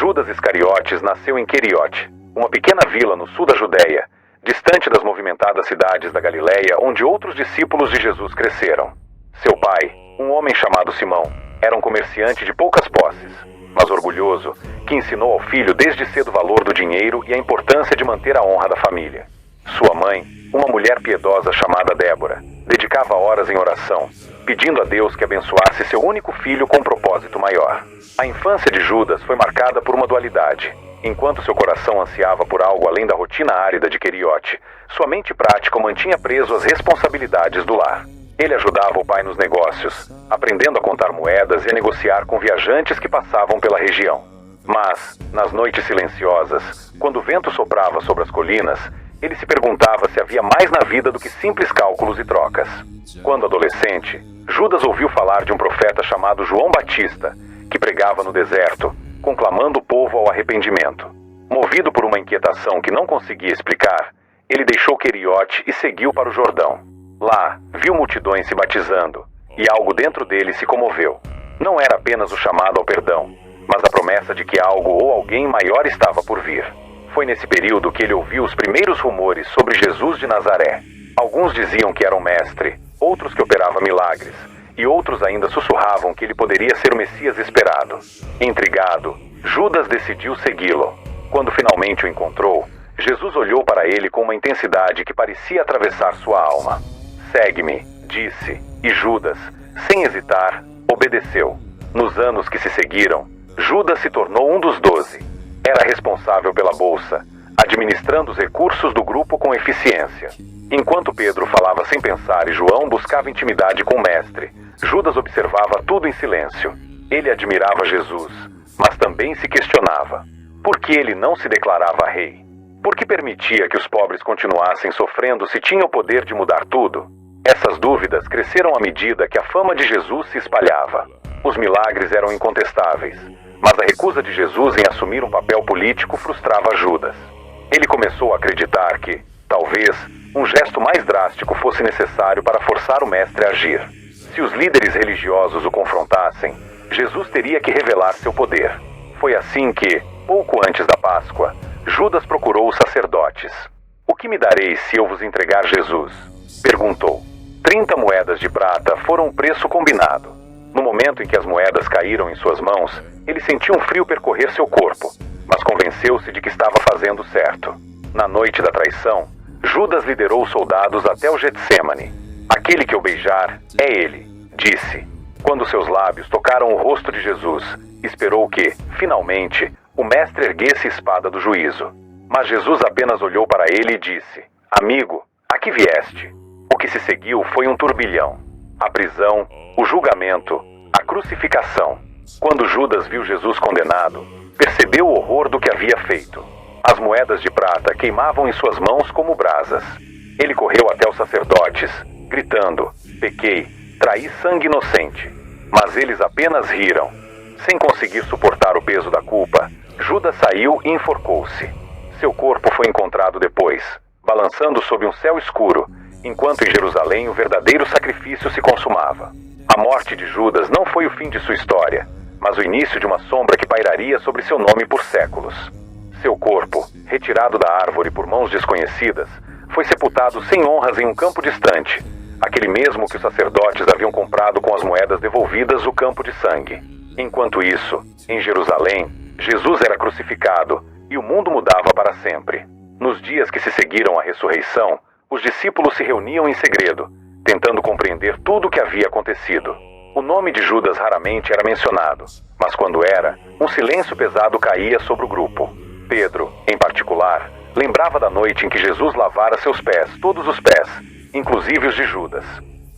Judas Iscariotes nasceu em Queriote, uma pequena vila no sul da Judéia, distante das movimentadas cidades da Galileia, onde outros discípulos de Jesus cresceram. Seu pai, um homem chamado Simão, era um comerciante de poucas posses, mas orgulhoso, que ensinou ao filho desde cedo o valor do dinheiro e a importância de manter a honra da família. Sua mãe, uma mulher piedosa chamada Débora, dedicava horas em oração, pedindo a Deus que abençoasse seu único filho com um propósito maior. A infância de Judas foi marcada por uma dualidade. Enquanto seu coração ansiava por algo além da rotina árida de Queriote, sua mente prática o mantinha preso às responsabilidades do lar. Ele ajudava o pai nos negócios, aprendendo a contar moedas e a negociar com viajantes que passavam pela região. Mas, nas noites silenciosas, quando o vento soprava sobre as colinas, ele se perguntava se havia mais na vida do que simples cálculos e trocas. Quando adolescente, Judas ouviu falar de um profeta chamado João Batista, que pregava no deserto, conclamando o povo ao arrependimento. Movido por uma inquietação que não conseguia explicar, ele deixou Queriote e seguiu para o Jordão. Lá, viu multidões se batizando, e algo dentro dele se comoveu. Não era apenas o chamado ao perdão, mas a promessa de que algo ou alguém maior estava por vir. Foi nesse período que ele ouviu os primeiros rumores sobre Jesus de Nazaré. Alguns diziam que era um mestre, outros que operava milagres, e outros ainda sussurravam que ele poderia ser o Messias esperado. Intrigado, Judas decidiu segui-lo. Quando finalmente o encontrou, Jesus olhou para ele com uma intensidade que parecia atravessar sua alma. "Segue-me", disse, e Judas, sem hesitar, obedeceu. Nos anos que se seguiram, Judas se tornou um dos 12. Era responsável pela bolsa, administrando os recursos do grupo com eficiência. Enquanto Pedro falava sem pensar e João buscava intimidade com o mestre, Judas observava tudo em silêncio. Ele admirava Jesus, mas também se questionava. Por que ele não se declarava rei? Por que permitia que os pobres continuassem sofrendo se tinha o poder de mudar tudo? Essas dúvidas cresceram à medida que a fama de Jesus se espalhava. Os milagres eram incontestáveis, mas a recusa de Jesus em assumir um papel político frustrava Judas. Ele começou a acreditar que, talvez, um gesto mais drástico fosse necessário para forçar o mestre a agir. Se os líderes religiosos o confrontassem, Jesus teria que revelar seu poder. Foi assim que, pouco antes da Páscoa, Judas procurou os sacerdotes. "O que me dareis se eu vos entregar Jesus?" perguntou. 30 moedas de prata foram o preço combinado. No momento em que as moedas caíram em suas mãos, ele sentiu um frio percorrer seu corpo, mas convenceu-se de que estava fazendo certo. Na noite da traição, Judas liderou os soldados até o Getsêmani. "Aquele que eu beijar é ele", disse. Quando seus lábios tocaram o rosto de Jesus, esperou que, finalmente, o mestre erguesse a espada do juízo. Mas Jesus apenas olhou para ele e disse: "Amigo, a que vieste?" O que se seguiu foi um turbilhão. A prisão, o julgamento, a crucificação. Quando Judas viu Jesus condenado, percebeu o horror do que havia feito. As moedas de prata queimavam em suas mãos como brasas. Ele correu até os sacerdotes, gritando: "Pequei, traí sangue inocente." Mas eles apenas riram. Sem conseguir suportar o peso da culpa, Judas saiu e enforcou-se. Seu corpo foi encontrado depois, balançando sob um céu escuro, enquanto em Jerusalém o verdadeiro sacrifício se consumava. A morte de Judas não foi o fim de sua história, mas o início de uma sombra que pairaria sobre seu nome por séculos. Seu corpo, retirado da árvore por mãos desconhecidas, foi sepultado sem honras em um campo distante, aquele mesmo que os sacerdotes haviam comprado com as moedas devolvidas do campo de sangue. Enquanto isso, em Jerusalém, Jesus era crucificado e o mundo mudava para sempre. Nos dias que se seguiram à ressurreição, os discípulos se reuniam em segredo, tentando compreender tudo o que havia acontecido. O nome de Judas raramente era mencionado, mas quando era, um silêncio pesado caía sobre o grupo. Pedro, em particular, lembrava da noite em que Jesus lavara seus pés, todos os pés, inclusive os de Judas.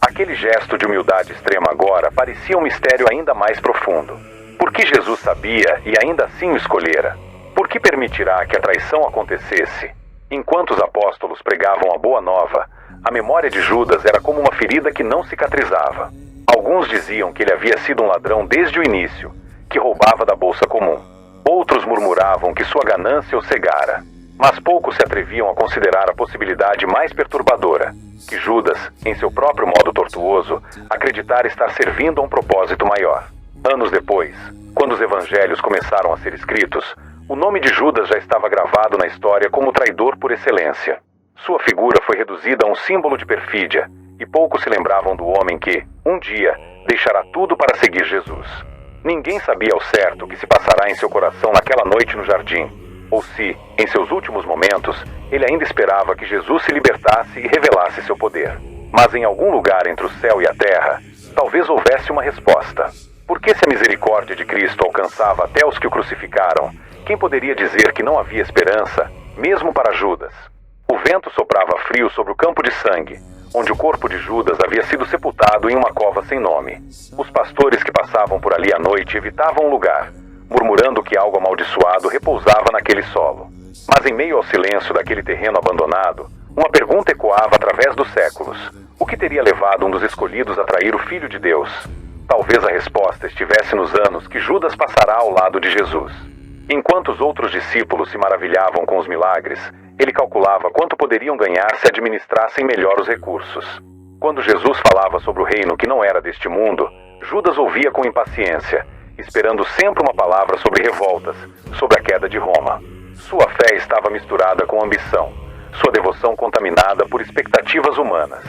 Aquele gesto de humildade extrema agora parecia um mistério ainda mais profundo. Por que Jesus sabia e ainda assim o escolhera? Por que permitirá que a traição acontecesse? Enquanto os apóstolos pregavam a boa nova, a memória de Judas era como uma ferida que não cicatrizava. Alguns diziam que ele havia sido um ladrão desde o início, que roubava da bolsa comum. Outros murmuravam que sua ganância o cegara. Mas poucos se atreviam a considerar a possibilidade mais perturbadora, que Judas, em seu próprio modo tortuoso, acreditara estar servindo a um propósito maior. Anos depois, quando os evangelhos começaram a ser escritos, o nome de Judas já estava gravado na história como traidor por excelência. Sua figura foi reduzida a um símbolo de perfídia, e poucos se lembravam do homem que, um dia, deixará tudo para seguir Jesus. Ninguém sabia ao certo o que se passará em seu coração naquela noite no jardim, ou se, em seus últimos momentos, ele ainda esperava que Jesus se libertasse e revelasse seu poder. Mas em algum lugar entre o céu e a terra, talvez houvesse uma resposta. Porque se a misericórdia de Cristo alcançava até os que o crucificaram, quem poderia dizer que não havia esperança, mesmo para Judas? O vento soprava frio sobre o campo de sangue, onde o corpo de Judas havia sido sepultado em uma cova sem nome. Os pastores que passavam por ali à noite evitavam o lugar, murmurando que algo amaldiçoado repousava naquele solo. Mas em meio ao silêncio daquele terreno abandonado, uma pergunta ecoava através dos séculos. O que teria levado um dos escolhidos a trair o Filho de Deus? Talvez a resposta estivesse nos anos que Judas passará ao lado de Jesus. Enquanto os outros discípulos se maravilhavam com os milagres, ele calculava quanto poderiam ganhar se administrassem melhor os recursos. Quando Jesus falava sobre o reino que não era deste mundo, Judas ouvia com impaciência, esperando sempre uma palavra sobre revoltas, sobre a queda de Roma. Sua fé estava misturada com ambição, sua devoção contaminada por expectativas humanas.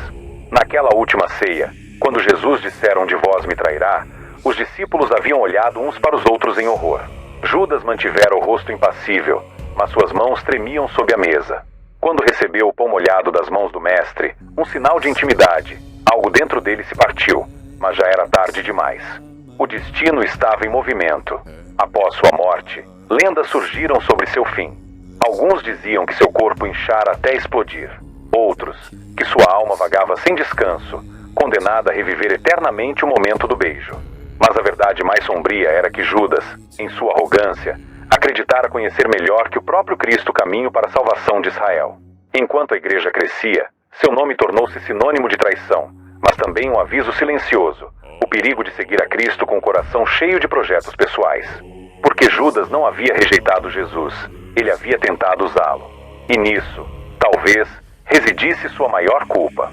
Naquela última ceia, quando Jesus dissera: "Um de vós me trairá", os discípulos haviam olhado uns para os outros em horror. Judas mantivera o rosto impassível, mas suas mãos tremiam sob a mesa. Quando recebeu o pão molhado das mãos do mestre, um sinal de intimidade, algo dentro dele se partiu, mas já era tarde demais. O destino estava em movimento. Após sua morte, lendas surgiram sobre seu fim. Alguns diziam que seu corpo inchara até explodir. Outros, que sua alma vagava sem descanso, condenada a reviver eternamente o momento do beijo. Mas a verdade mais sombria era que Judas, em sua arrogância, acreditara conhecer melhor que o próprio Cristo o caminho para a salvação de Israel. Enquanto a igreja crescia, seu nome tornou-se sinônimo de traição, mas também um aviso silencioso, o perigo de seguir a Cristo com o coração cheio de projetos pessoais. Porque Judas não havia rejeitado Jesus, ele havia tentado usá-lo. E nisso, talvez, residisse sua maior culpa.